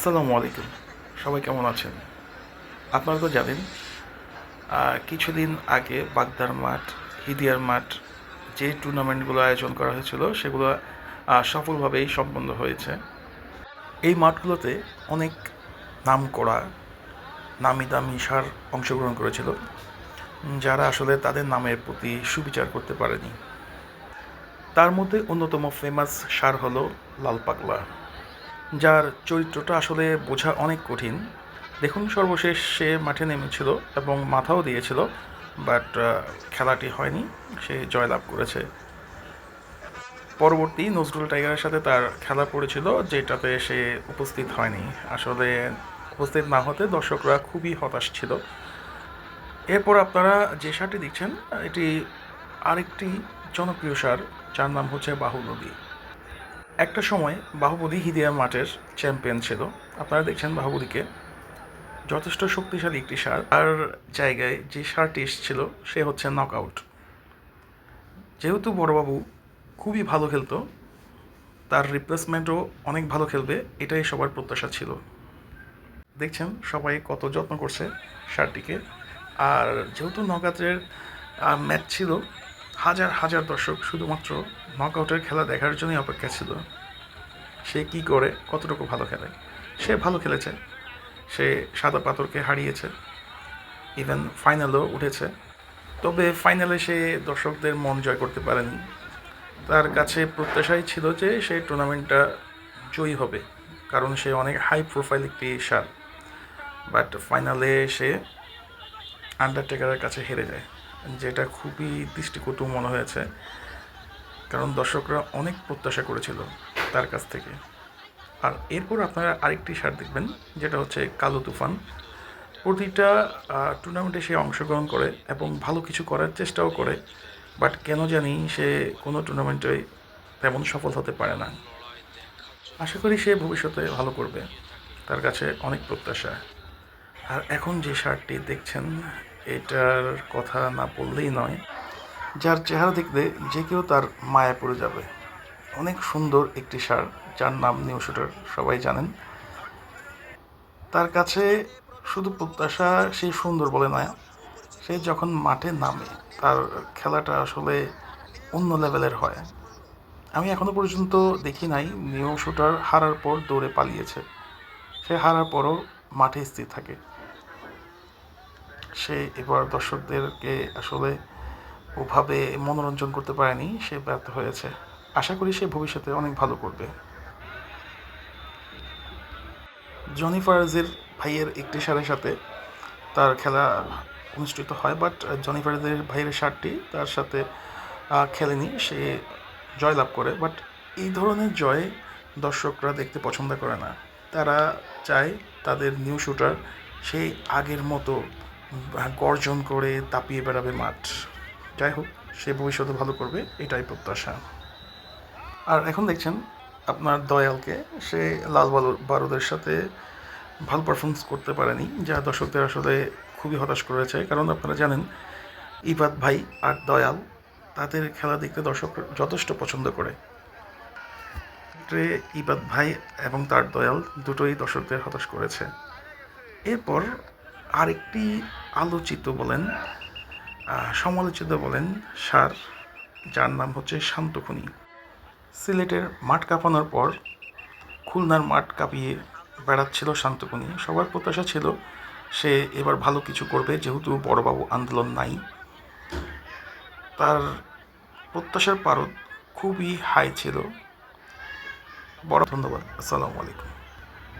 আসসালামু আলাইকুম। সবাই কেমন আছেন? আপনারা তো জানেন কিছুদিন আগে বাগদার মাঠ, হিদিয়ার মাঠ যে টুর্নামেন্টগুলো আয়োজন করা হয়েছিল সেগুলো সফলভাবেই সম্পন্ন হয়েছে। এই মাঠগুলোতে অনেক নামকরা নামি দামি সার অংশগ্রহণ করেছিল, যারা আসলে তাদের নামের প্রতি সুবিচার করতে পারেনি। তার মধ্যে অন্যতম ফেমাস সার হলো লাল পাগলা, যার চরিত্রটা আসলে বোঝা অনেক কঠিন। দেখুন, সর্বশেষ সে মাঠে নেমেছিল এবং মাথাও দিয়েছিল, বাট খেলাটি হয়নি, সে জয়লাভ করেছে। পরবর্তী নজরুল টাইগারের সাথে তার খেলা পড়েছিল, যেটাতে সে উপস্থিত হয়নি। আসলে উপস্থিত না হতে দর্শকরা খুবই হতাশ ছিল। এরপর আপনারা যে সারটি দেখছেন, এটি আরেকটি জনপ্রিয় সার, যার নাম হচ্ছে বাহুনদী। একটা সময় বাহুবলী হিদিয়া মাঠের চ্যাম্পিয়ন ছিল। আপনারা দেখছেন বাহুবলীকে, যথেষ্ট শক্তিশালী একটি সার। আর জায়গায় যে সারটি এসেছিল সে হচ্ছে নকআউট। যেহেতু বড়বাবু খুবই ভালো খেলতো, তার রিপ্লেসমেন্টও অনেক ভালো খেলবে, এটাই সবার প্রত্যাশা ছিল। দেখছেন সবাই কত যত্ন করছে সারটিকে। আর যেহেতু নকআউটের ম্যাচ ছিল, হাজার হাজার দর্শক শুধুমাত্র নকআউটের খেলা দেখার জন্যই অপেক্ষা ছিল। সে কি করে, কতটুকু ভালো খেলে। সে ভালো খেলেছে, সে সাদা পাথরকে হারিয়েছে, ইভেন ফাইনালও উঠেছে। তবে ফাইনালে সে দর্শকদের মন জয় করতে পারেনি। তার কাছে প্রত্যাশাই ছিল যে সে টুর্নামেন্টটা জয়ী হবে, কারণ সে অনেক হাই প্রোফাইল একটি সার। বাট ফাইনালে সে আন্ডারটেকারের কাছে হেরে যায়, যেটা খুবই দৃষ্টিকটু মনে হয়েছে, কারণ দর্শকরা অনেক প্রত্যাশা করেছিল তার কাছ থেকে। আর এরপর আপনারা আরেকটি সার দেখবেন, যেটা হচ্ছে কালো তুফান। প্রতিটা টুর্নামেন্টে সে অংশগ্রহণ করে এবং ভালো কিছু করার চেষ্টাও করে, বাট কেন জানি সে কোনো টুর্নামেন্টে তেমন সফল হতে পারে না। আশা করি সে ভবিষ্যতে ভালো করবে, তার কাছে অনেক প্রত্যাশা। আর এখন যে শার্টটি দেখছেন, এটার কথা না বললেই নয়, যার চেহারা দেখলে যে কেউ তার মায়া পড়ে যাবে। অনেক সুন্দর একটি শার্ট, যার নাম নিউ শুটার, সবাই জানেন। তার কাছে শুধু প্রত্যাশা সে সুন্দর বলে নয়, সে যখন মাঠে নামে তার খেলাটা আসলে অন্য লেভেলের হয়। আমি এখনও পর্যন্ত দেখি নাই নিউ শুটার হারার পর দৌড়ে পালিয়েছে। সে হারার পরও মাঠে স্থির থাকে। সে এবার দর্শকদেরকে আসলে ওভাবে মনোরঞ্জন করতে পারেনি, সে ব্যর্থ হয়েছে। আশা করি সে ভবিষ্যতে অনেক ভালো করবে। জনি ফারাজের ভাইয়ের একটি সারের সাথে তার খেলা অনুষ্ঠিত হয়, বাট জনি ফারাজের ভাইয়ের সারটি তার সাথে খেলেনি, সে জয়লাভ করে। বাট এই ধরনের জয় দর্শকরা দেখতে পছন্দ করে না। তারা চায় তাদের নিউ শুটার সেই আগের মতো গর্জন করে তাপিয়ে বেড়াবে মাঠ। যাই হোক, সে ভবিষ্যতে ভালো করবে, এটাই প্রত্যাশা। আর এখন দেখছেন আপনার দয়ালকে, সে লাল বারুদের সাথে ভালো পারফরমেন্স করতে পারেনি, যা দর্শকদের আসলে খুবই হতাশ করেছে। কারণ আপনারা জানেন ইবাদ ভাই আর দয়াল, তাদের খেলা দেখতে দর্শক যথেষ্ট পছন্দ করে। ইবাদ ভাই এবং তার দয়াল দুটোই দর্শকদের হতাশ করেছে। এরপর আরেকটি আলোচিত বলেন, সমালোচিত বলেন সার, যার নাম হচ্ছে শান্তখনি। সিলেটের মাঠ কাঁপানোর পর খুলনার মাঠ কাঁপিয়ে বেড়াচ্ছিল শান্তখনি। সবার প্রত্যাশা ছিল সে এবার ভালো কিছু করবে, যেহেতু বড়বাবু আন্দোলন নাই। তার প্রত্যাশার পারদ খুবই হাই ছিল। বড় ধন্যবাদ। আসসালামু আলাইকুম।